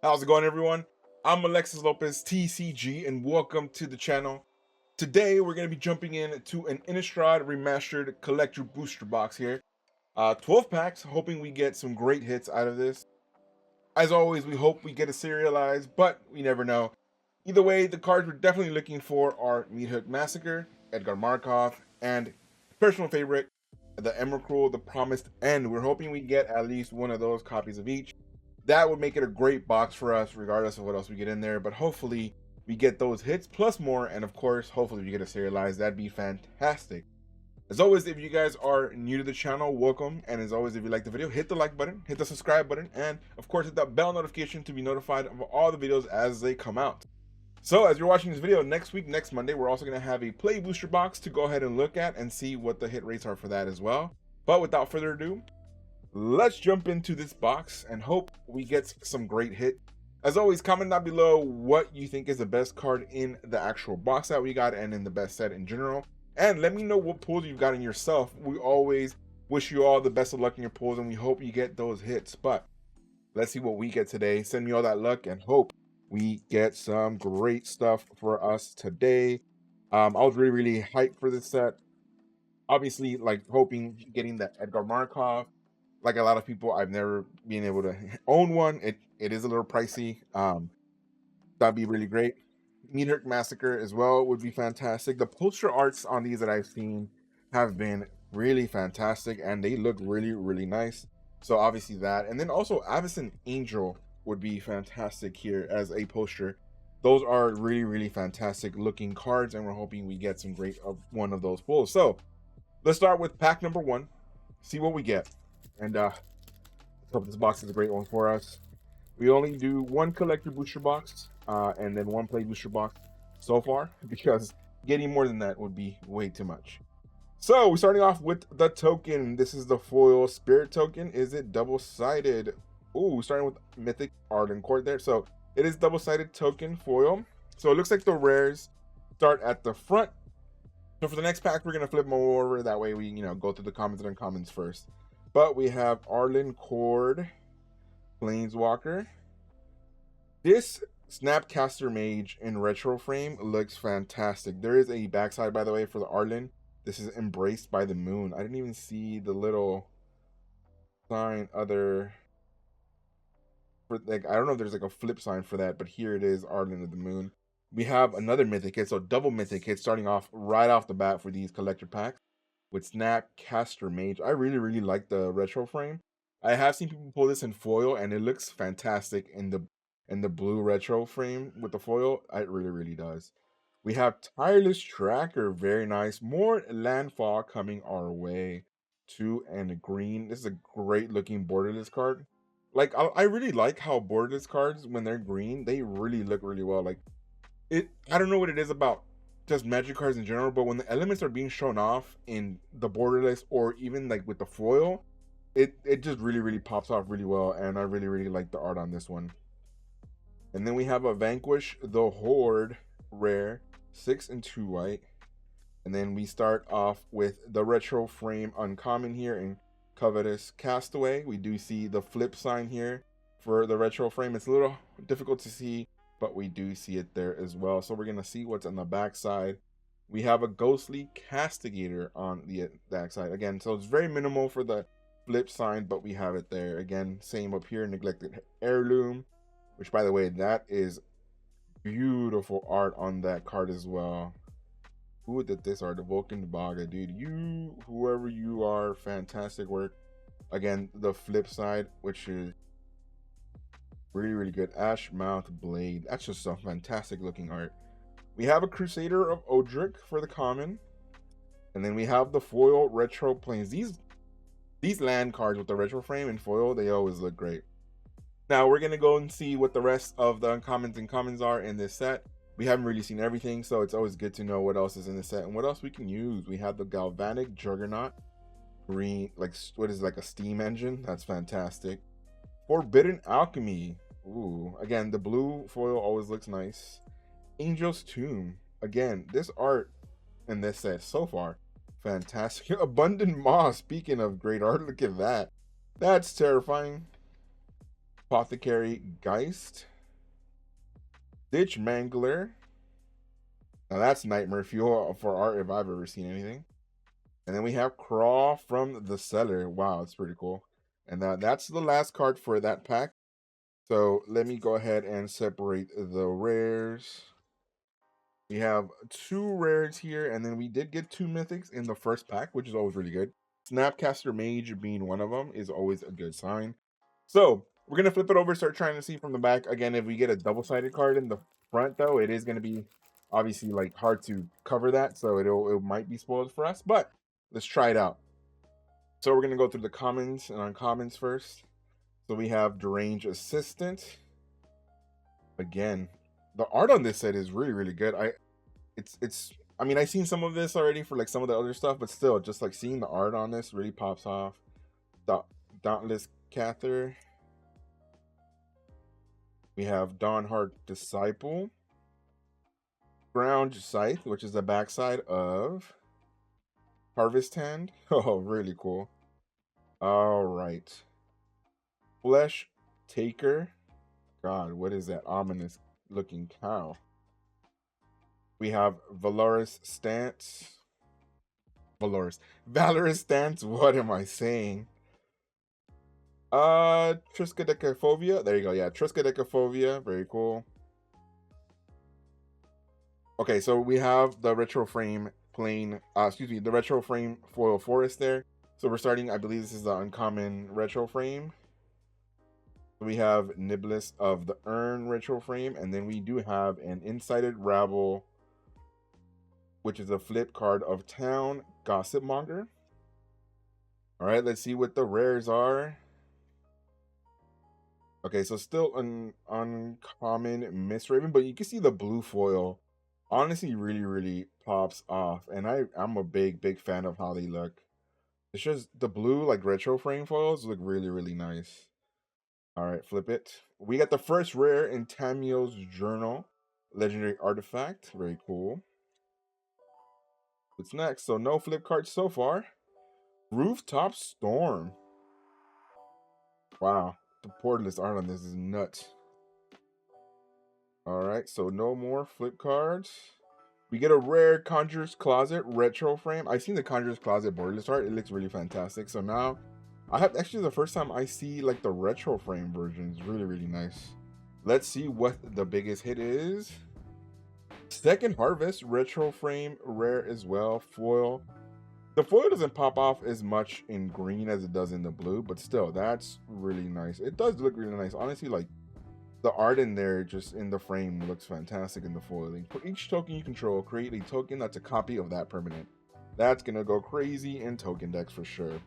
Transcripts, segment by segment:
How's it going, everyone? I'm Alexis Lopez, TCG, and welcome to the channel. Today, we're going to be jumping into an Innistrad Remastered Collector Booster Box here. 12 packs, hoping we get some great hits out of this. As always, we hope we get a serialized, but we never know. Either way, the cards we're definitely looking for are Meathook Massacre, Edgar Markov, and personal favorite, the Emrakul, the Promised End. We're hoping we get at least one of those copies of each. That would make it a great box for us, regardless of what else we get in there. But hopefully we get those hits plus more, and of course, hopefully we get a serialized. That'd be fantastic. As always, if you guys are new to the channel, welcome. And as always, if you like the video, hit the like button, hit the subscribe button, and of course, hit that bell notification to be notified of all the videos as they come out. So as you're watching this video, next week, next Monday, we're also going to have a play booster box to go ahead and look at and see what the hit rates are for that as well. But without further ado, let's jump into this box and hope we get some great hit. As always, comment down below what you think is the best card in the actual box that we got and in the best set in general. And let me know what pulls you've gotten yourself. We always wish you all the best of luck in your pulls, and we hope you get those hits. But let's see what we get today. Send me all that luck and hope we get some great stuff for us today. I was really hyped for this set. Obviously, like hoping getting that Edgar Markov. Like a lot of people, I've never been able to own one. It is a little pricey. That'd be really great. Meathook Massacre as well would be fantastic. The poster arts on these that I've seen have been really fantastic, and they look really nice. So obviously that, and then also Avacyn Angel would be fantastic here as a poster. Those are really fantastic looking cards, and we're hoping we get some great of one of those pulls. So let's start with pack number 1, see what we get. And hope this box is a great one for us. We only do one collector booster box and then one play booster box so far, because getting more than that would be way too much. So we're starting off with the token. This is the foil spirit token. Is it double-sided? Ooh, starting with Mythic Arden Court there. So it is double-sided token foil. So it looks like the rares start at the front. So for the next pack, we're gonna flip them over. That way we, go through the commons and uncommons first. But we have Arlen Cord, Planeswalker. This Snapcaster Mage in retro frame looks fantastic. There is a backside, by the way, for the Arlen. This is Embraced by the Moon. I didn't even see the little sign other. Like, I don't know if there's like a flip sign for that, but here it is, Arlen of the Moon. We have another mythic hit, so double mythic hit starting off right off the bat for these collector packs with Snapcaster Mage. I really like the retro frame. I have seen people pull this in foil, and it looks fantastic in the blue retro frame with the foil. It really does. We have Tireless Tracker, very nice. More landfall coming our way. 2 and green. This is a great looking borderless card. Like, I really like how borderless cards, when they're green, they really look really well. Like, I don't know what it is about just magic cards in general, but when the elements are being shown off in the borderless or even like with the foil, it just really pops off really well, and I really like the art on this one. And then we have a Vanquish the Horde rare, 6 and 2 white. And then we start off with the retro frame uncommon here in Covetous Castaway. We do see the flip sign here for the retro frame. It's a little difficult to see, but we do see it there as well. So we're going to see what's on the back side. We have a Ghostly Castigator on the back side. Again, so it's very minimal for the flip sign, but we have it there. Again, same up here, Neglected Heirloom, which, by the way, that is beautiful art on that card as well. Who did this art? The Vulcan Baga, dude. You, whoever you are, fantastic work. Again, the flip side, which is really good. Ashmouth Blade. That's just some fantastic looking art. We have a Crusader of Odric for the common. And then we have the foil retro planes. These land cards with the retro frame and foil, they always look great. Now we're gonna go and see what the rest of the uncommons and commons are in this set. We haven't really seen everything, so it's always good to know what else is in the set and what else we can use. We have the Galvanic Juggernaut. Green, like, what is it, like a steam engine? That's fantastic. Forbidden Alchemy. Ooh, again, the blue foil always looks nice. Angel's Tomb. Again, this art in this set so far, fantastic. Abundant Moss. Speaking of great art, look at that. That's terrifying. Apothecary Geist. Ditch Mangler. Now that's nightmare fuel for art if I've ever seen anything. And then we have Crawl from the Cellar. Wow, it's pretty cool. And that's the last card for that pack. So let me go ahead and separate the rares. We have 2 rares here, and then we did get 2 mythics in the first pack, which is always really good. Snapcaster Mage being one of them is always a good sign. So we're gonna flip it over, start trying to see from the back. Again, if we get a double-sided card in the front, though, it is gonna be obviously like hard to cover that, so it might be spoiled for us. But let's try it out. So we're gonna go through the commons and uncommons first. So we have Derange Assistant. Again, the art on this set is really good. I mean, I've seen some of this already for like some of the other stuff, but still, just like seeing the art on this really pops off. Dauntless Cather. We have Dawnheart Disciple. Ground Scythe, which is the backside of Harvest Hand. Oh, really cool. All right. Flesh Taker. God, what is that ominous looking cow? We have Valorous Stance. Valorous Stance. What am I saying? Triskaidekaphobia. There you go. Yeah, Triskaidekaphobia. Very cool. Okay, so we have the retro frame plain. The retro frame foil forest there. So we're starting. I believe this is the uncommon retro frame. We have Niblis of the Urn retro frame, and then we do have an Insighted Rabble, which is a flip card of Town Gossip Monger. All right, let's see what the rares are. Okay, so still an uncommon Misthaven, but you can see the blue foil honestly really pops off, and I'm a big fan of how they look. It's just the blue like retro frame foils look really nice. All right, flip it. We got the first rare in Tamio's Journal, legendary artifact. Very cool. What's next? So no flip cards so far. Rooftop Storm. Wow, the portalist art on this is nuts. All right, so no more flip cards. We get a rare Conjurer's Closet retro frame. I've seen the Conjurer's Closet borderless art. It looks really fantastic. So now I have actually the first time I see like the retro frame version. It's really nice. Let's see what the biggest hit is. Second Harvest retro frame rare as well. Foil. The foil doesn't pop off as much in green as it does in the blue, but still, that's really nice. It does look really nice. Honestly, like the art in there, just in the frame, looks fantastic in the foiling. For each token you control, create a token that's a copy of that permanent. That's gonna go crazy in token decks for sure.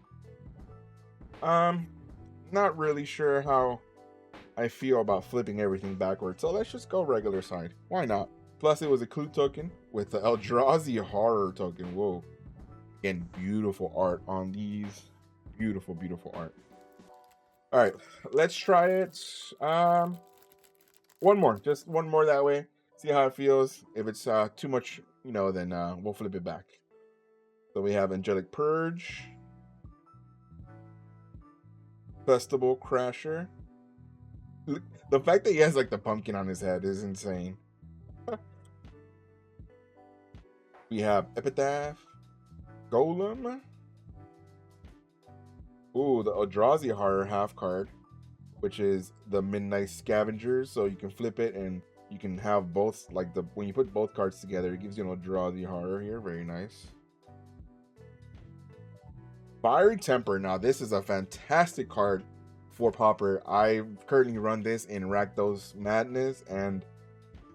Not really sure how I feel about flipping everything backwards, so let's just go regular side. Why not? Plus, it was a clue token with the Eldrazi Horror token. Whoa. Again, beautiful art on these. Beautiful art. All right, let's try it. One more, just one more that way. See how it feels. If it's too much, then we'll flip it back. So we have Angelic Purge, Festival Crasher. The fact that he has like the pumpkin on his head is insane. We have Epitaph, Golem. Ooh, the Eldrazi Horror half card, which is the Midnight Scavengers. So you can flip it and you can have both, like when you put both cards together, it gives you an Eldrazi Horror here. Very nice. Fiery Temper. Now this is a fantastic card for Pauper. I currently run this in Rakdos Madness, and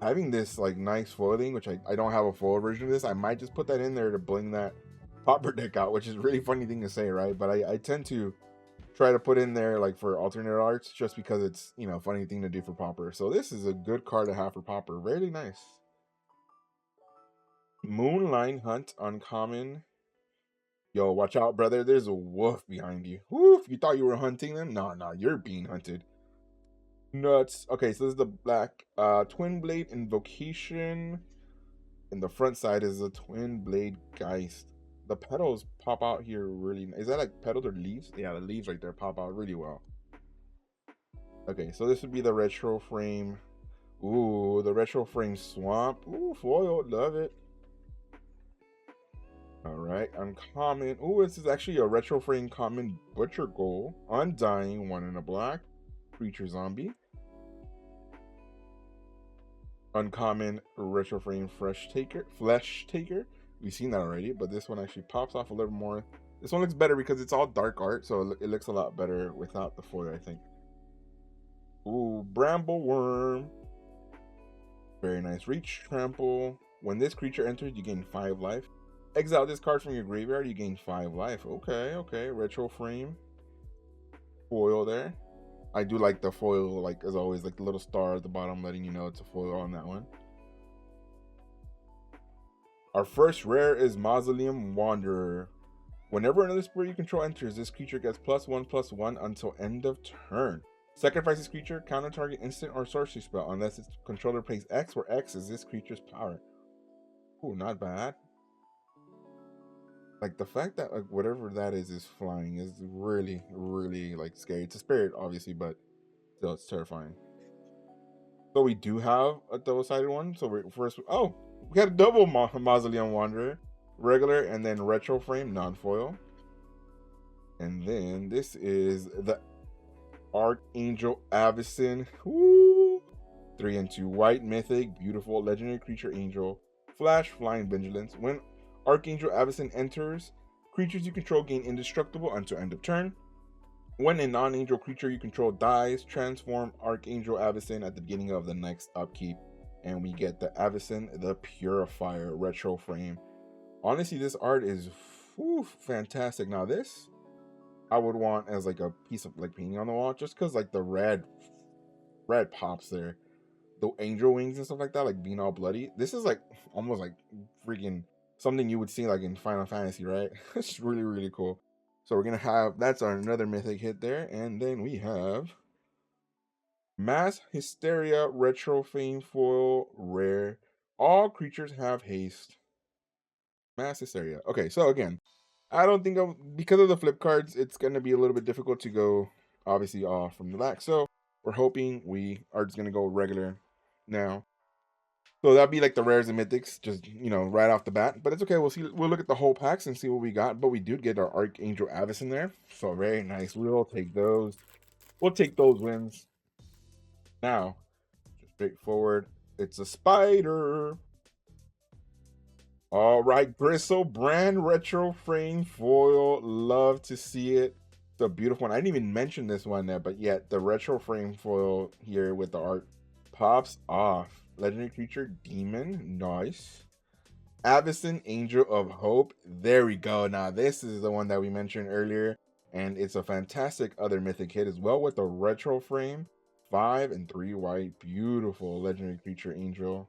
having this like nice foiling, which I don't have a foil version of this, I might just put that in there to bling that Pauper deck out, which is a really funny thing to say, right? But I tend to try to put in there like for alternate arts just because it's, funny thing to do for Pauper. So this is a good card to have for Pauper. Very nice. Moonline Hunt uncommon. Yo, watch out, brother. There's a wolf behind you. Woof, you thought you were hunting them? No, you're being hunted. Nuts. Okay, so this is the black Twin Blade Invocation. And the front side is a Twin Blade Geist. The petals pop out here really. Is that like petals or leaves? Yeah, the leaves right there pop out really well. Okay, so this would be the retro frame Ooh, the retro frame swamp. Ooh, foil, love it. All right, uncommon. Ooh, this is actually a retro frame common butcher goal. Undying, 1 in a black. Creature zombie. Uncommon retro frame flesh taker. We've seen that already, but this one actually pops off a little more. This one looks better because it's all dark art, so it looks a lot better without the foil, I think. Ooh, bramble worm. Very nice. Reach trample. When this creature enters, you gain 5 life. Exile this card from your graveyard, you gain 5 life. Okay, okay. Retro frame. Foil there. I do like the foil, like as always, like the little star at the bottom letting you know it's a foil on that one. Our first rare is Mausoleum Wanderer. Whenever another spirit you control enters, this creature gets +1/+1 until end of turn. Sacrifice this creature, counter target instant or sorcery spell unless its controller plays X, where X is this creature's power. Ooh, not bad. Like the fact that like whatever that is flying is really, really like scary. It's a spirit, obviously, but still it's terrifying. So we do have a double-sided one. So we we had a double Mausoleum Wanderer, regular and then retro frame non-foil. And then this is the Archangel Avacyn. Woo! 3 and 2 white mythic, beautiful legendary creature angel, flash, flying vigilance. When Archangel Avacyn enters, creatures you control gain indestructible until end of turn. When a non-angel creature you control dies, transform Archangel Avacyn at the beginning of the next upkeep. And we get the Avacyn the Purifier retro frame. Honestly, this art is fantastic. Now this I would want as like a piece of like painting on the wall, just because like the red pops there. The angel wings and stuff like that, like being all bloody. This is like almost like freaking something you would see like in Final Fantasy, right? It's really, really cool. So we're gonna have that's our another mythic hit there, and then we have Mass Hysteria Retro Fame Foil Rare. All creatures have haste. Mass Hysteria. Okay, so again, I don't think because of the flip cards, it's gonna be a little bit difficult to go obviously off from the back. So we're hoping we are just gonna go regular now. So that'd be like the rares and mythics, just right off the bat. But it's okay. We'll see. We'll look at the whole packs and see what we got. But we did get our Archangel Avis in there, so very nice. We'll take those. We'll take those wins. Now, just straightforward. It's a spider. All right, Gristle brand retro frame foil. Love to see it. It's a beautiful one. I didn't even mention this one there, but yet the retro frame foil here with the art pops off. Legendary creature, demon, nice. Avacyn, Angel of Hope. There we go. Now this is the one that we mentioned earlier, and it's a fantastic other mythic hit as well with the retro frame. 5 and 3 white, beautiful legendary creature angel.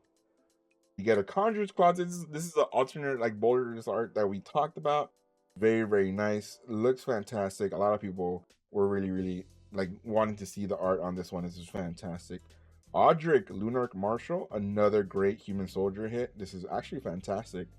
You get a Conjurer's Closet. This is an alternate like boulders art that we talked about. Very, very nice. Looks fantastic. A lot of people were really, really like wanting to see the art on this one. This is fantastic. Audric Lunarch Marshall, another great human soldier hit. This is actually fantastic.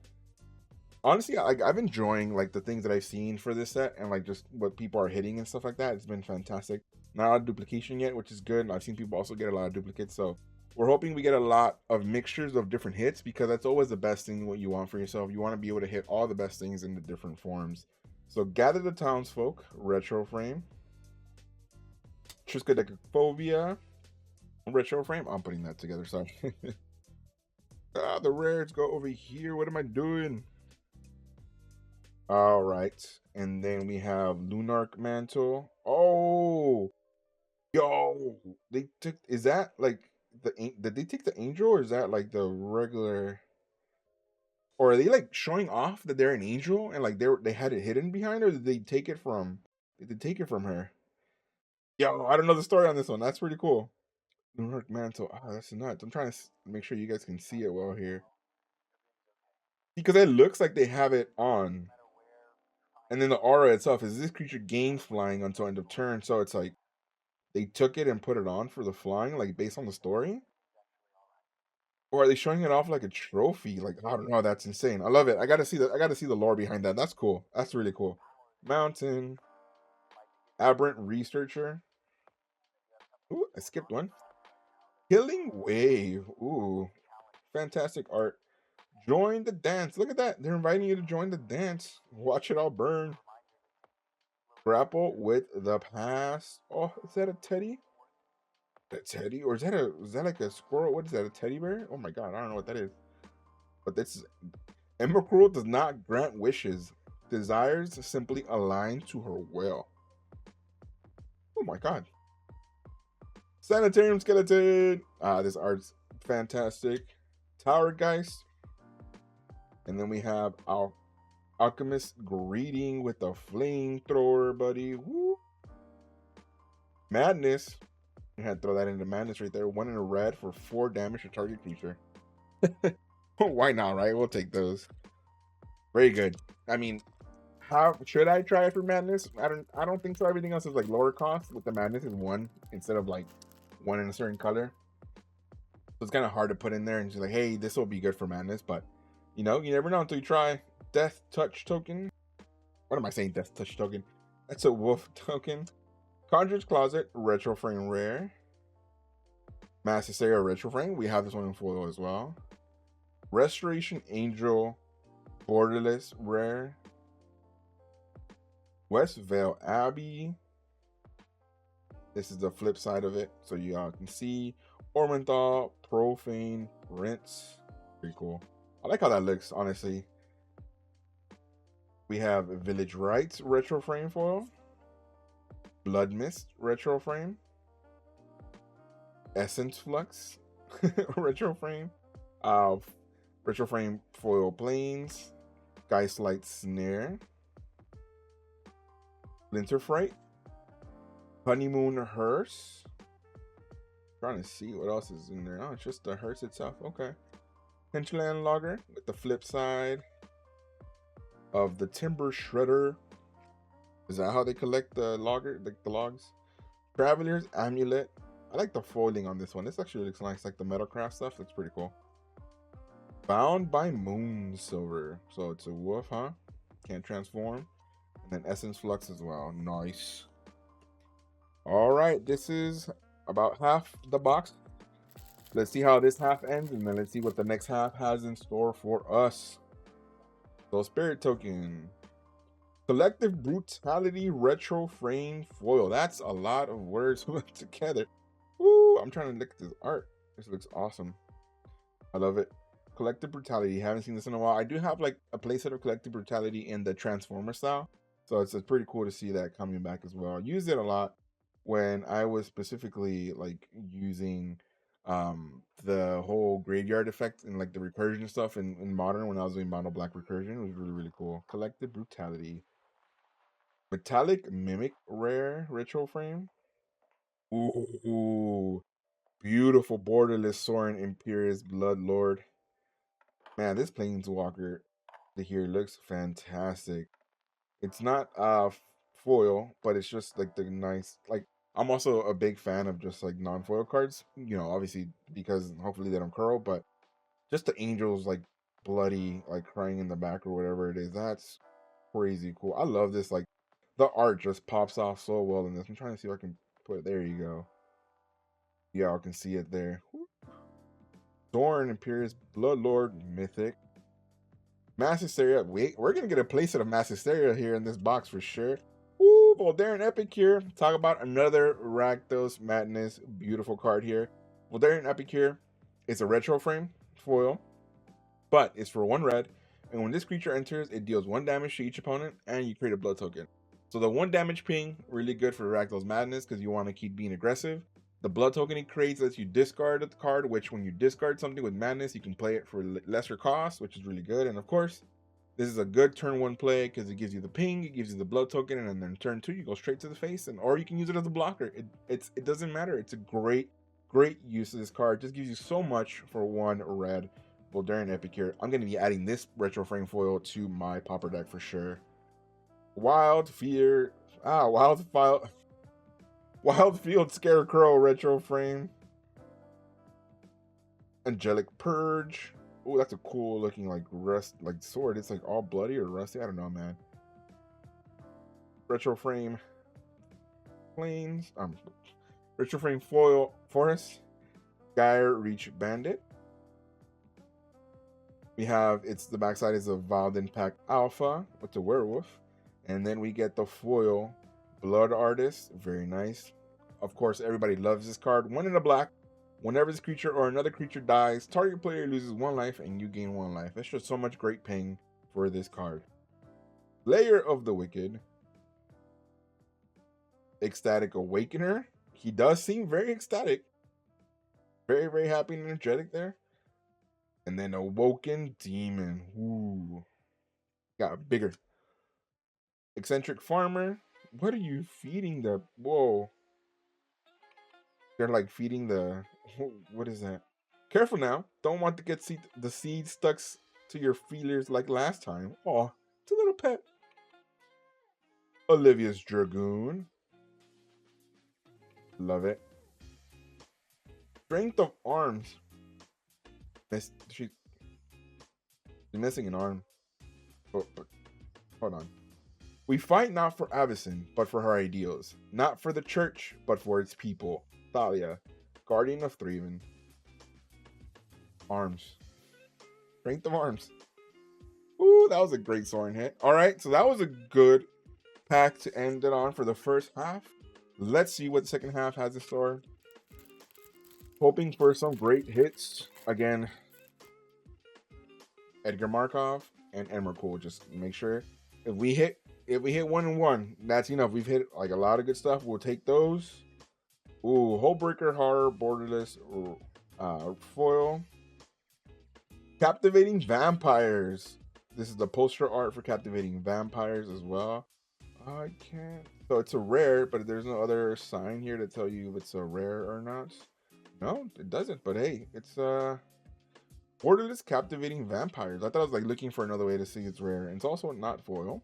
Honestly, I've enjoying like the things that I've seen for this set and like just what people are hitting and stuff like that. It's been fantastic. Not a lot of duplication yet, which is good. I've seen people also get a lot of duplicates, so we're hoping we get a lot of mixtures of different hits because that's always the best thing what you want for yourself. You want to be able to hit all the best things in the different forms. So Gather the Townsfolk, retro frame. Triskaidekaphobia, retro frame. I'm putting that together, sorry. The rares go over here. What am I doing? All right. And then we have Lunarch Mantle. Oh, yo. Is that like did they take the angel or is that like the regular, or are they like showing off that they're an angel and like they had it hidden behind, or did they take it from her? Yo, I don't know the story on this one. That's pretty cool. Lunarch Mantle. Oh, that's nuts. I'm trying to make sure you guys can see it well here. Because it looks like they have it on. And then the aura itself is this creature gains flying until end of turn. So it's like they took it and put it on for the flying, like based on the story. Or are they showing it off like a trophy? Like I don't know. That's insane. I love it. I gotta see the lore behind that. That's cool. That's really cool. Mountain. Aberrant Researcher. Ooh, I skipped one. Killing Wave. Ooh, fantastic art. Join the dance. Look at that. They're inviting you to join the dance. Watch it all burn. Grapple with the past. Oh, is that a teddy? A teddy? Or is that like a squirrel? What is that? A teddy bear? Oh my god, I don't know what that is. But this is Emrakul does not grant wishes. Desires simply align to her will. Oh my god. Sanitarium skeleton. Ah, this art's fantastic. Tower Geist. And then we have our Alchemist greeting with a flamethrower, buddy. Woo. Madness. You had to throw that into madness right there. 1 in a red for 4 damage to target creature. Why not, right? We'll take those. Very good. I mean, how should I try it for madness? I don't think so. Everything else is like lower cost. With the madness is 1 instead of like 1 in a certain color. So it's kind of hard to put in there and just like, hey, this will be good for madness, but you know, you never know until you try. Death Touch token. What am I saying? Death Touch token. That's a wolf token. Conjure's Closet, retro frame rare. Master Slayer retro frame. We have this one in foil as well. Restoration Angel, borderless rare. West Vale Abbey. This is the flip side of it, so you all can see. Ormenthal, Profane, Rinse. Pretty cool. I like how that looks, honestly. We have Village Rites retro frame foil. Blood Mist retro frame. Essence Flux retro frame. Retro frame foil Plains. Geistlight Snare. Linterfright. Honeymoon Hearse. Trying to see what else is in there. Oh, it's just the hearse itself. Okay. Hinterland Logger with the flip side of the Timber Shredder. Is that how they collect the logger, like the logs? Traveler's Amulet. I like the foiling on this one. This actually looks nice, like the metalcraft stuff. Looks pretty cool. Bound by Moon Silver. So it's a wolf, huh? Can't transform. And then Essence Flux as well. Nice. All right, this is about half the box. Let's see how this half ends, and then let's see what the next half has in store for us. So Spirit Token. Collective Brutality retro frame foil. That's a lot of words put together. Woo! I'm trying to look at this art. This looks awesome. I love it. Collective Brutality. Haven't seen this in a while. I do have like a playset of Collective Brutality in the Transformer style. So it's pretty cool to see that coming back as well. I used it a lot when I was specifically like using the whole graveyard effect and like the recursion stuff in modern when I was doing mono black recursion. It was really cool. Collective Brutality. Metallic Mimic rare retro frame. Ooh, beautiful borderless Soren Imperious Blood Lord. Man, this Planeswalker here looks fantastic. It's not foil, but it's just like the nice like I'm also a big fan of just like non-foil cards, you know, obviously because hopefully they don't curl, but just the angels like bloody like crying in the back or whatever it is. That's crazy cool. I love this, like the art just pops off so well in this. I'm trying to see if I can put it. There you go. Y'all can see it there. Thorn Imperious Bloodlord Mythic. Massisteria. We're gonna get a playset of Massisteria here in this box for sure. Ooh, Voldaren Epic here. Talk about another Rakdos Madness. Beautiful card here. Voldaren Epic here. It's a retro frame foil, but it's for 1 red. And when this creature enters, it deals 1 damage to each opponent, and you create a blood token. So the 1 damage ping, really good for Rakdos Madness because you want to keep being aggressive. The blood token it creates lets you discard the card, which when you discard something with Madness, you can play it for lesser cost, which is really good. And of course, this is a good turn 1 play because it gives you the ping, it gives you the blood token, and then turn 2, you go straight to the face, and or you can use it as a blocker. It doesn't matter. It's a great use of this card. It just gives you so much for 1 red. Voldaren Epic here. I'm going to be adding this retro frame foil to my popper deck for sure. Wild Field Scarecrow retro frame. Angelic Purge. Oh, that's a cool looking like rust like sword. It's like all bloody or rusty. I don't know, man. Retro frame Plains. Retro frame foil Forest. Gyre Reach Bandit. We have, the backside is a Valden Pack Alpha with the werewolf. And then we get the foil Blood Artist. Very nice. Of course, everybody loves this card. 1 in a black. Whenever this creature or another creature dies, target player loses 1 life and you gain 1 life. That's just so much great ping for this card. Layer of the Wicked. Ecstatic Awakener. He does seem very ecstatic. Very, very happy and energetic there. And then Awoken Demon. Ooh. Got bigger. Eccentric Farmer. What are you feeding the... Whoa. They're like feeding the... What is that? Careful now. Don't want to get the seed stuck to your feelers like last time. Aw. It's a little pet. Olivia's Dragoon. Love it. Strength of Arms. She's missing an arm. Oh, hold on. We fight not for Avacyn, but for her ideals. Not for the church, but for its people. Thalia, Guardian of Thraven. Arms. Strength of Arms. Ooh, that was a great Sorin hit. Alright, so that was a good pack to end it on for the first half. Let's see what the second half has in store. Hoping for some great hits. Again, Edgar Markov and Emrakul. Just make sure if we hit 1 and 1, that's enough. We've hit like a lot of good stuff. We'll take those. Ooh, Hullbreaker, Horror, Borderless, foil. Captivating Vampires. This is the poster art for Captivating Vampires as well. I can't. So it's a rare, but there's no other sign here to tell you if it's a rare or not. No, it doesn't. But hey, it's Borderless Captivating Vampires. I thought I was like looking for another way to see it's rare. And it's also not foil.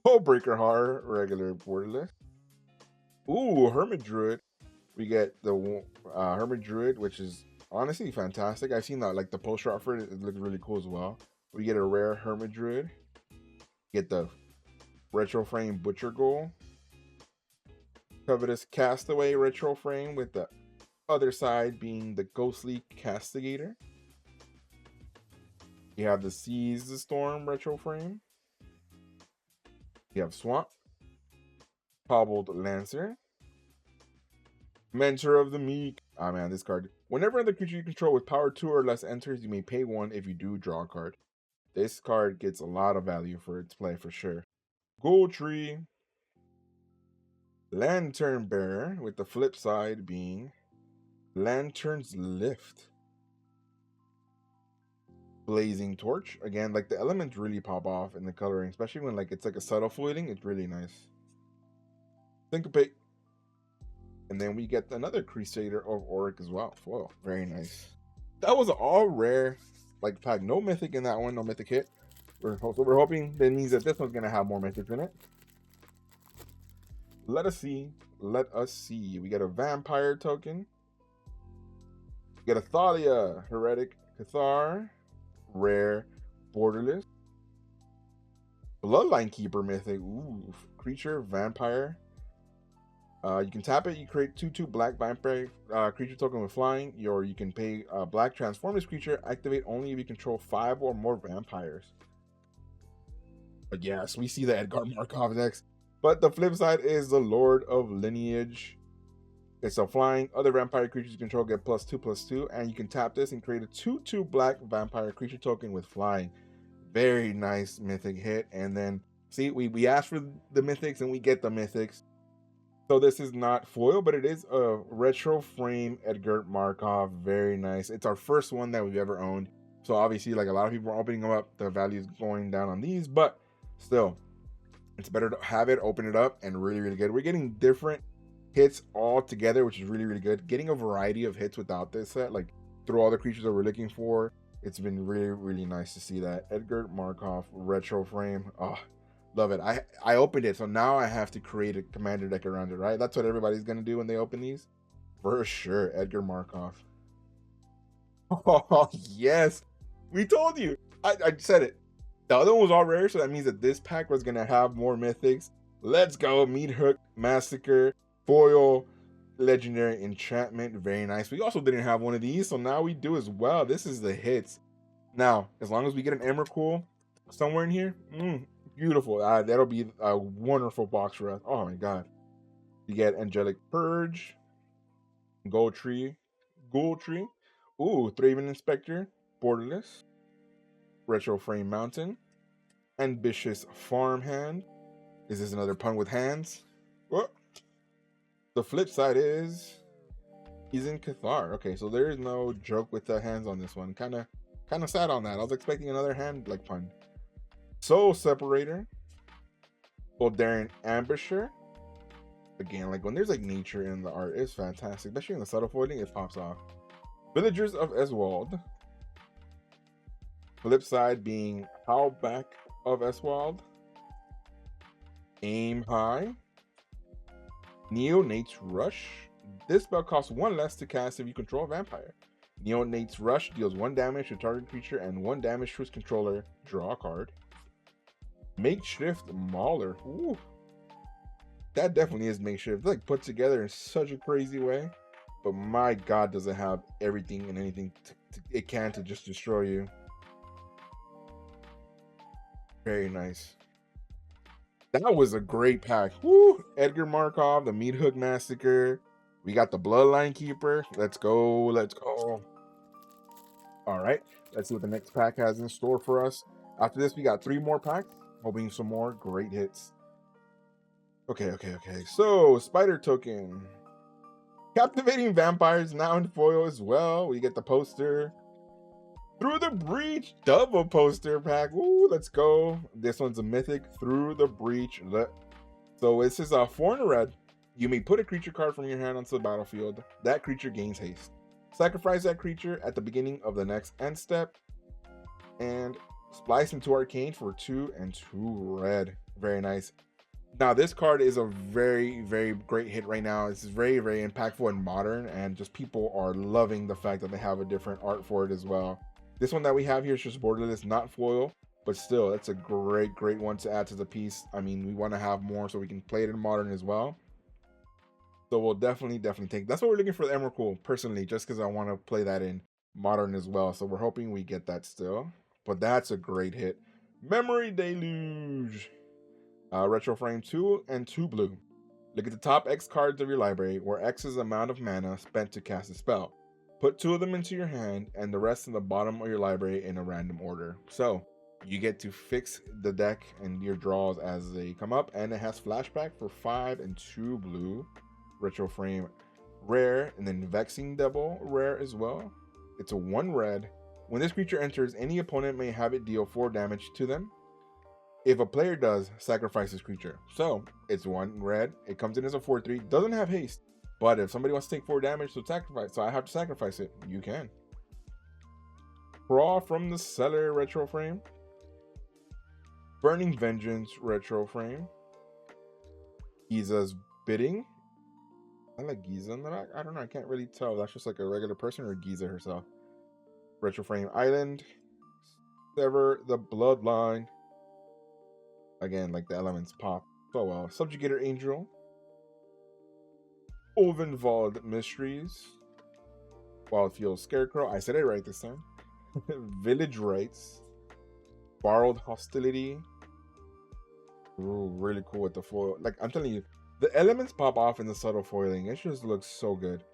Hullbreaker, Horror, regular Borderless. Ooh, Hermit Druid. We get the Hermit Druid, which is honestly fantastic. I've seen that, like the poster art for it. It looks really cool as well. We get a rare Hermit Druid. Get the Retro Frame Butcher Ghoul. Covetous Castaway Retro Frame with the other side being the Ghostly Castigator. You have the Seize the Storm Retro Frame. You have Swamp. Cobbled Lancer. Mentor of the Meek. Ah, man, this card. Whenever the creature you control with power 2 or less enters, you may pay 1. If you do, draw a card. This card gets a lot of value for its play for sure. Gold Tree. Lantern Bearer, with the flip side being Lantern's Lift. Blazing Torch. Again, like the elements really pop off in the coloring, especially when like it's like a subtle foiling. It's really nice. Syncopate. And then we get another Crusader of Auric as well. Foil. Very nice. That was all rare. Like pack. No mythic in that one. No mythic hit. We're hoping that means that this one's going to have more mythics in it. Let us see. Let us see. We get a Vampire token. We get a Thalia. Heretic Cathar. Rare. Borderless. Bloodline Keeper mythic. Ooh. Creature. Vampire. You can tap it. You create 2/2 black vampire creature token with flying. Or you can pay black, transform this creature. Activate only if you control 5 or more vampires. But yes, we see the Edgar Markov next. But the flip side is the Lord of Lineage. It's a flying. Other vampire creatures you control get +2/+2. And you can tap this and create a 2/2 black vampire creature token with flying. Very nice mythic hit. And then, see, we asked for the mythics and we get the mythics. So this is not foil, but it is a retro frame Edgar Markov. Very nice. It's our first one that we've ever owned. So obviously, like a lot of people are opening them up, the value is going down on these, but still, it's better to have it, open it up, and really, really good. We're getting different hits all together, which is really, really good. Getting a variety of hits without this set, like through all the creatures that we're looking for, it's been really, really nice to see that. Edgar Markov retro frame. Oh, love it. I opened it, so now I have to create a commander deck around it, right? That's what everybody's going to do when they open these. For sure, Edgar Markov. Oh, yes. We told you. I said it. The other one was all rare, so that means that this pack was going to have more mythics. Let's go. Meat Hook, Massacre, Foil, Legendary enchantment, very nice. We also didn't have one of these, so now we do as well. This is the hits. Now, as long as we get an Emrakul somewhere in here, beautiful. That'll be a wonderful box for us. Oh my god. You get Angelic Purge, Gold Tree, Thraven Inspector, Borderless, Retro Frame Mountain, Ambitious Farmhand. Is this another pun with hands? What? The flip side is he's in Cathar. Okay, so there is no joke with the hands on this one. Kind of sad on that. I was expecting another hand like pun. Soul Separator, Voldaren Ambusher. Again, like when there's like nature in the art, it's fantastic, especially in the subtle foiling, it pops off. Villagers of Eswald. Flip side being Howlback of Eswald. Aim High. Neonate's Rush. This spell costs 1 less to cast if you control a vampire. Neonate's Rush deals 1 damage to target creature and 1 damage to its controller. Draw a card. Makeshift Mauler. Ooh. That definitely is makeshift. It's like put together in such a crazy way. But my god, does it have everything and anything it can to just destroy you. Very nice. That was a great pack. Woo! Edgar Markov, the Meat Hook Massacre. We got the Bloodline Keeper. Let's go. Let's go. All right. Let's see what the next pack has in store for us. After this, we got 3 more packs. Hoping some more great hits. Okay. So, Spider Token. Captivating Vampires now in foil as well. We get the poster. Through the Breach, double poster pack. Ooh, let's go. This one's a mythic. Through the Breach. So this is a 4 and a red. You may put a creature card from your hand onto the battlefield. That creature gains haste. Sacrifice that creature at the beginning of the next end step. And splice into Arcane for 2 and 2 red. Very nice. Now this card is a very, very great hit right now. It's very, very impactful in Modern, and just people are loving the fact that they have a different art for it as well. This one that we have here is just borderless, not foil, but still, that's a great one to add to the piece. I mean, we want to have more so we can play it in Modern as well. So we'll definitely take. That's what we're looking for the Emrakul, personally, just because I want to play that in Modern as well. So we're hoping we get that still. But that's a great hit. Memory Deluge. Retro Frame 2 and 2 blue. Look at the top X cards of your library, where X is the amount of mana spent to cast a spell. Put 2 of them into your hand and the rest in the bottom of your library in a random order. So you get to fix the deck and your draws as they come up, and it has flashback for 5 and 2 blue. Retro Frame rare, and then Vexing Devil rare as well. It's a 1 red. When this creature enters, any opponent may have it deal 4 damage to them. If a player does, sacrifice this creature. So it's 1 red. It comes in as a 4/3. Doesn't have haste. But if somebody wants to take 4 damage to sacrifice, so I have to sacrifice it, you can. Crawl from the Cellar Retro Frame. Burning Vengeance Retro Frame. Giza's Bidding. I like Giza in the back. I don't know. I can't really tell. That's just like a regular person or Giza herself. Retro Frame Island. Sever the Bloodline. Again, like the elements pop so well. Subjugator Angel. Ovenwald Mysteries. Wildfield Scarecrow. I said it right this time. Village Rites. Borrowed Hostility. Ooh, really cool with the foil. Like, I'm telling you, the elements pop off in the subtle foiling. It just looks so good.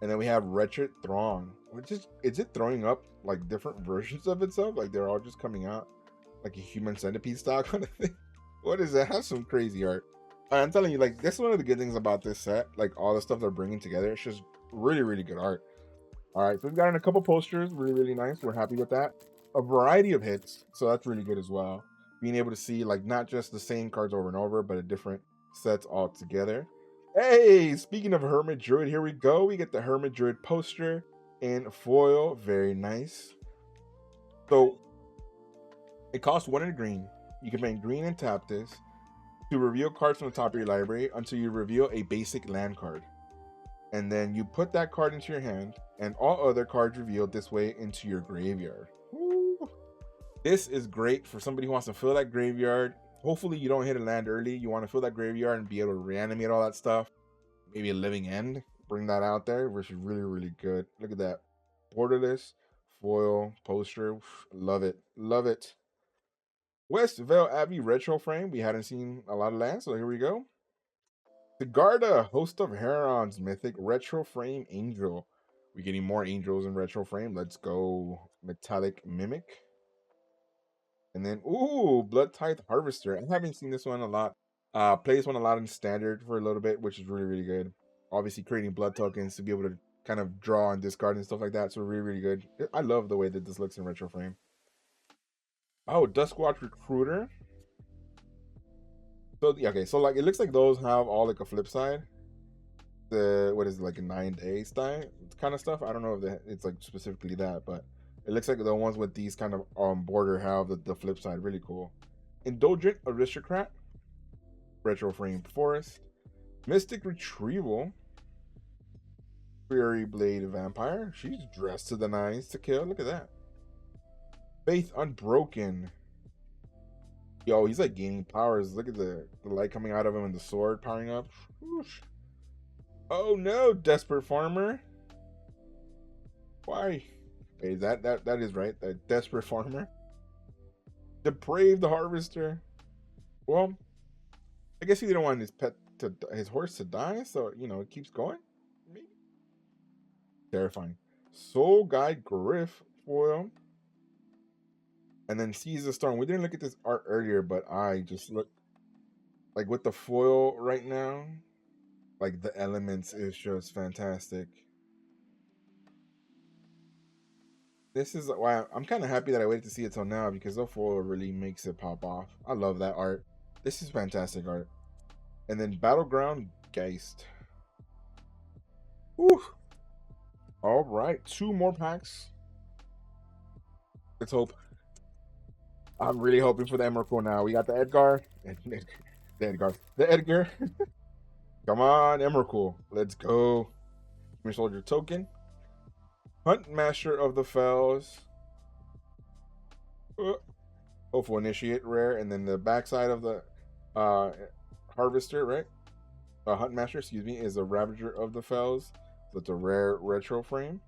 And then we have Wretched Throng. Which is it throwing up like different versions of itself? Like they're all just coming out like a human centipede style kind of thing. What is that? Has some crazy art. I'm telling you, like, this is one of the good things about this set. Like, all the stuff they're bringing together, it's just really good art. All right, so we've gotten a couple posters, really nice. We're happy with that. A variety of hits, so that's really good as well. Being able to see, like, not just the same cards over and over, but a different sets all together. Hey, speaking of Hermit Druid, here we go. We get the Hermit Druid poster in foil. Very nice. So it costs 1 in a green. You can make green and tap this to reveal cards from the top of your library until you reveal a basic land card. And then you put that card into your hand and all other cards revealed this way into your graveyard. Woo. This is great for somebody who wants to fill that graveyard. Hopefully you don't hit a land early. You want to fill that graveyard and be able to reanimate all that stuff. maybe a Living End. Bring that out there, which is really, really good. Look at that. Borderless foil poster. Love it. Love it. West Vale Abbey retro frame. We hadn't seen a lot of that, so here we go. Sigarda, host of Herons, mythic retro frame angel. We're getting more angels in retro frame. Let's go. Metallic Mimic. And then, ooh, Blood Tithe Harvester. I haven't seen this one a lot. Play this one a lot in standard for a little bit, which is really, really good. Obviously, creating blood tokens to be able to kind of draw and discard and stuff like that. So really, really good. I love the way that this looks in retro frame. Oh, Duskwatch Recruiter. So yeah, okay, so like it looks like those have all like a flip side. The what is it, like a 9-day style kind of stuff? I don't know if it's like specifically that, but it looks like the ones with these kind of border have the flip side. Really cool. Indulgent Aristocrat, retro frame Forest, Mystic Retrieval, Fury Blade Vampire. She's dressed to the nines to kill. Look at that. Faith Unbroken. Yo, he's like gaining powers. Look at the light coming out of him and the sword powering up. Whoosh. Oh no, Desperate Farmer. Why? Hey, that is right. That Desperate Farmer. Depraved Harvester. Well, I guess he didn't want his horse to die, so you know it keeps going. Maybe. Terrifying. Soul Guide Griff foil. And then Seize the Storm. We didn't look at this art earlier, but I just look like with the foil right now. Like the elements is just fantastic. This is why I'm kind of happy that I waited to see it till now, because the foil really makes it pop off. I love that art. This is fantastic art. And then Battleground Geist. Whew. All right, 2 more packs. Let's hope. I'm really hoping for the Emrakul now. We got the Edgar. The Edgar. Come on, Emrakul. Let's go. Human Soldier token. Hunt Master of the Fells. Hopeful Initiate rare. And then the backside of the Harvester, right? Hunt Master, excuse me, is a Ravager of the Fells. So it's a rare retro frame.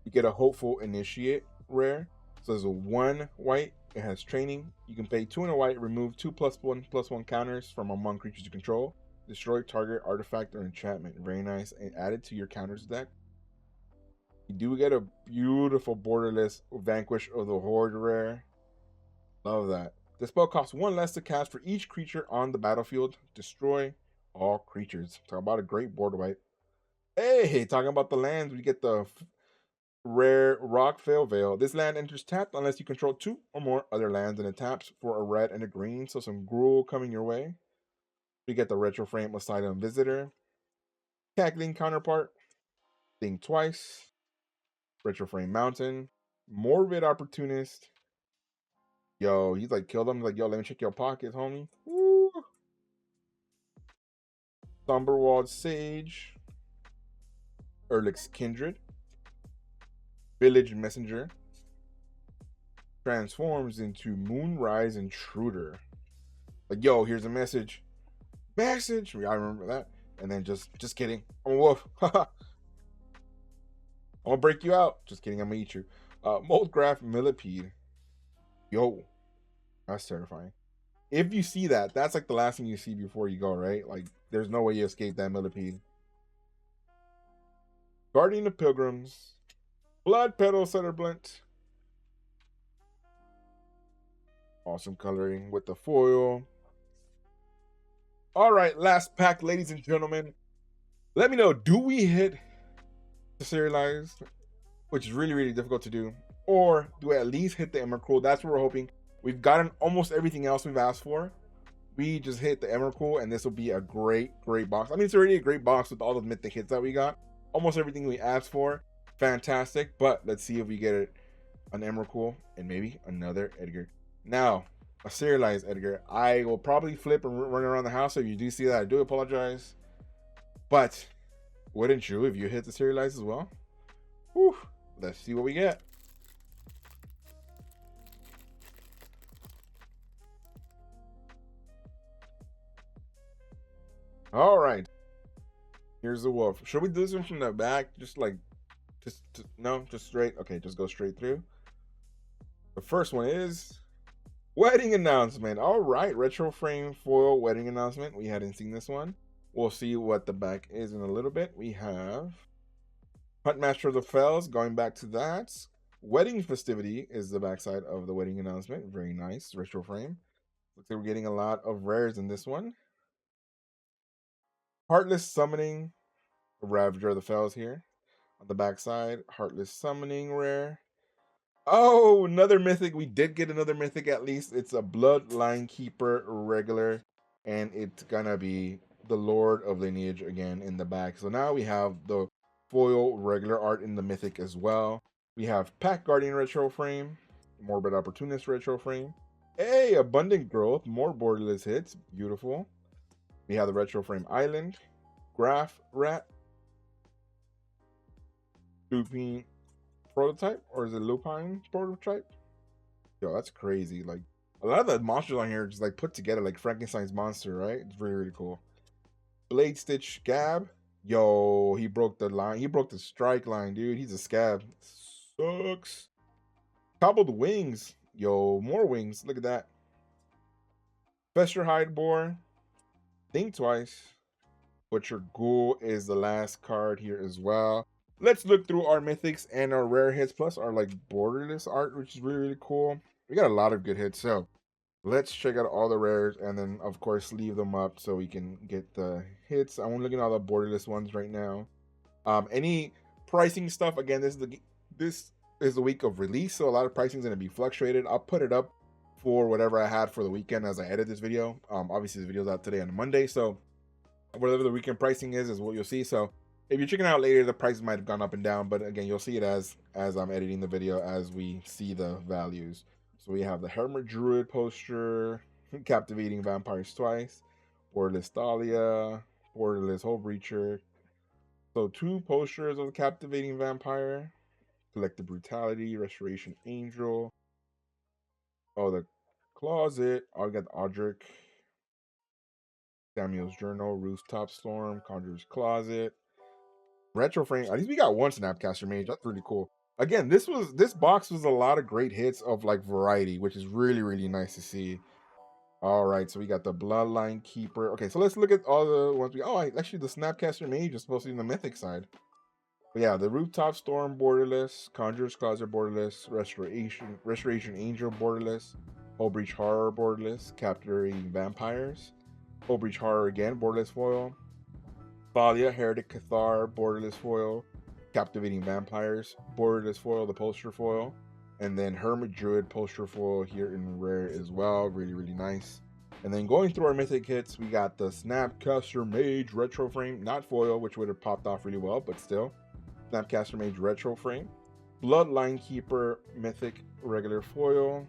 You get a Hopeful Initiate rare. So there's a 1 white. It has training. You can pay 2 and a white, remove 2+1/+1 counters from among creatures you control. Destroy target artifact or enchantment. Very nice. And add it to your counters deck. You do get a beautiful borderless Vanquish of the Horde rare. Love that. The spell costs 1 less to cast for each creature on the battlefield. Destroy all creatures. Talk about a great board wipe. Hey, talking about the lands, we get the rare Rockvale Vale. This land enters tapped unless you control 2 or more other lands, and it taps for a red and a green. So some Gruul coming your way. We get the retro frame Asylum Visitor. Cackling Counterpart. Think Twice. Retro frame Mountain. Morbid Opportunist. Yo, he's like killed him. He's like, yo, let me check your pockets, homie. Woo. Somberwald Sage. Erlic's Kindred. Village Messenger. Transforms into Moonrise Intruder. Like, yo, here's a message. Message. I remember that. And then just kidding. I'm a wolf. I'm gonna break you out. Just kidding. I'm gonna eat you. Moldgraph Millipede. Yo, that's terrifying. If you see that, that's like the last thing you see before you go, right? Like, there's no way you escape that Millipede. Guardian of Pilgrims. Blood Petal Centerblint. Awesome coloring with the foil. All right, last pack, ladies and gentlemen. Let me know, do we hit the serialized, which is really, really difficult to do, or do we at least hit the Emrakul? That's what we're hoping. We've gotten almost everything else we've asked for. We just hit the Emrakul, and this will be a great, great box. I mean, it's already a great box with all the mythic hits that we got. Almost everything we asked for. Fantastic, but let's see if we get it an Emrakul and maybe another Edgar. Now, a serialized Edgar. I will probably flip and run around the house, so if you do see that, I do apologize. But wouldn't you if you hit the serialized as well? Whew. Let's see what we get. All right. Here's the wolf. Should we do this one from the back? Just like, no, just straight. Okay, just go straight through. The first one is wedding announcement. All right, retro frame foil wedding announcement. We hadn't seen this one. We'll see what the back is in a little bit. We have Huntmaster of the Fells. Going back to that, wedding festivity is the backside of the wedding announcement. Very nice retro frame. Looks like we're getting a lot of rares in this one. Heartless Summoning, Ravager of the Fells here. On the backside, Heartless Summoning rare. Oh, another mythic. We did get another mythic at least. It's a Bloodline Keeper regular, and it's gonna be the Lord of Lineage again in the back. So now we have the foil regular art in the mythic as well. We have Pack Guardian retro frame, Morbid Opportunist retro frame. Hey, Abundant Growth, more borderless hits. Beautiful. We have the retro frame Island, Graph Rat, Lupine prototype, or is it Lupine prototype? Yo, that's crazy. Like, a lot of the monsters on here are just like put together like Frankenstein's monster, right? It's really, really cool. Blade Stitch Scab. Yo, he broke the line. He broke the strike line, dude. He's a scab. Sucks. Cobbled Wings. Yo, more wings. Look at that. Fester Hide Boar. Think Twice. Butcher Ghoul is the last card here as well. Let's look through our mythics and our rare hits, plus our like borderless art, which is really, really cool. We got a lot of good hits, so let's check out all the rares and then of course leave them up so we can get the hits. I'm looking at all the borderless ones right now. Any pricing stuff, again, this is the week of release, so a lot of pricing is going to be fluctuated. I'll put it up for whatever I had for the weekend as I edit this video. Obviously this video's out today on Monday, so whatever the weekend pricing is what you'll see. So if you're checking out later, the prices might have gone up and down, but again, you'll see it as I'm editing the video as we see the values. So we have the Hermit Druid poster, Captivating Vampires Twice, Borderless Thalia, Borderless Hole Breacher. So 2 posters of the Captivating Vampire, Collective Brutality, Restoration Angel. Oh, the Closet. Oh, we got the Audric, Samuel's Journal, Rooftop Storm, Conjurer's Closet. Retro frame. At least we got one Snapcaster Mage. That's really cool. Again, this box was a lot of great hits of like variety, which is really, really nice to see. All right, so we got the Bloodline Keeper. Okay, so let's look at all the ones we. Oh, actually, the Snapcaster Mage is supposed to be on the mythic side. But yeah, the Rooftop Storm borderless, Conjurer's Closet borderless, Restoration Angel borderless, Hull Breach Horror borderless, Capturing Vampires, Hull Breach Horror again borderless foil. Thalia, Heretic Cathar, borderless foil. Captivating Vampires, borderless foil, the poster foil. And then Hermit Druid poster foil here in rare as well. Really, really nice. And then going through our mythic hits, we got the Snapcaster Mage retro frame, not foil, which would have popped off really well, but still. Snapcaster Mage retro frame. Bloodline Keeper mythic regular foil.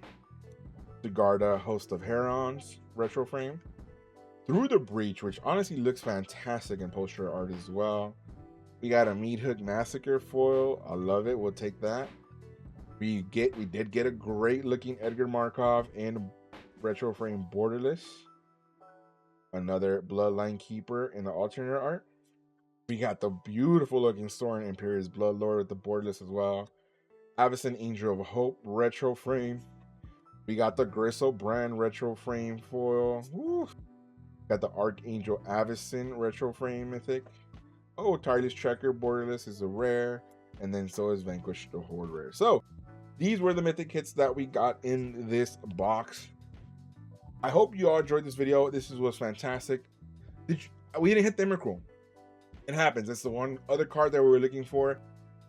Sigarda Host of Herons retro frame. Through the Breach, which honestly looks fantastic in poster art as well. We got a Meat Hook Massacre foil. I love it. We'll take that. We did get a great looking Edgar Markov in retro frame borderless. Another Bloodline Keeper in the alternate art. We got the beautiful looking Sorin Imperious Bloodlord with the borderless as well. Avacyn Angel of Hope retro frame. We got the Gristle Brand retro frame foil. Woo. Got the Archangel Avacyn retro frame mythic. Oh, Tireless Tracker borderless is a rare. And then so is Vanquish the Horde rare. So these were the mythic hits that we got in this box. I hope you all enjoyed this video. This was fantastic. We didn't hit the Emrakul. It happens. That's the one other card that we were looking for.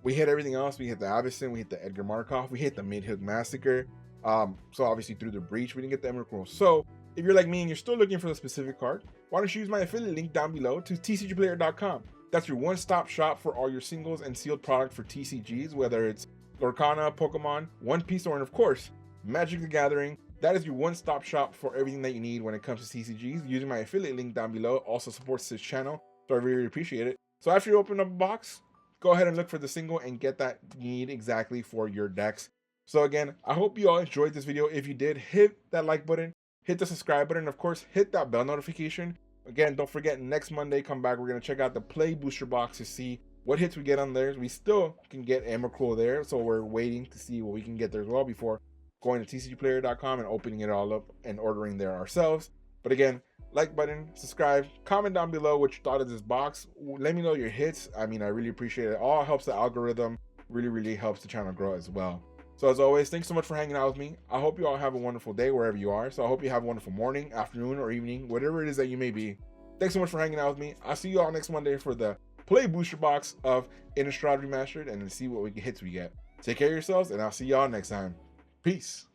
We hit everything else. We hit the Avacyn. We hit the Edgar Markov. We hit the Meat Hook Massacre. So obviously through the Breach, we didn't get the Emrakul. So if you're like me and you're still looking for the specific card, why don't you use my affiliate link down below to tcgplayer.com. That's your one-stop shop for all your singles and sealed product for TCGs, whether it's Lorcana, Pokemon, One Piece, or, and of course, Magic the Gathering. That is your one-stop shop for everything that you need when it comes to TCGs. Using my affiliate link down below also supports this channel, so I really appreciate it. So after you open up a box, go ahead and look for the single and get that you need exactly for your decks. So again, I hope you all enjoyed this video. If you did, hit that like button, hit the subscribe button, and of course, hit that bell notification Again, don't forget, next Monday, come back. We're going to check out the Play booster box to see what hits we get on there. We still can get Emrakul there, so we're waiting to see what we can get there as well before going to tcgplayer.com and opening it all up and ordering there ourselves. But again, like button, subscribe, comment down below what you thought of this box. Let me know your hits. I mean, I really appreciate it. All helps the algorithm, really helps the channel grow as well. So as always, thanks so much for hanging out with me. I hope you all have a wonderful day wherever you are. So I hope you have a wonderful morning, afternoon, or evening, whatever it is that you may be. Thanks so much for hanging out with me. I'll see you all next Monday for the Play booster box of Innistrad Remastered and see what hits we get. Take care of yourselves, and I'll see y'all next time. Peace.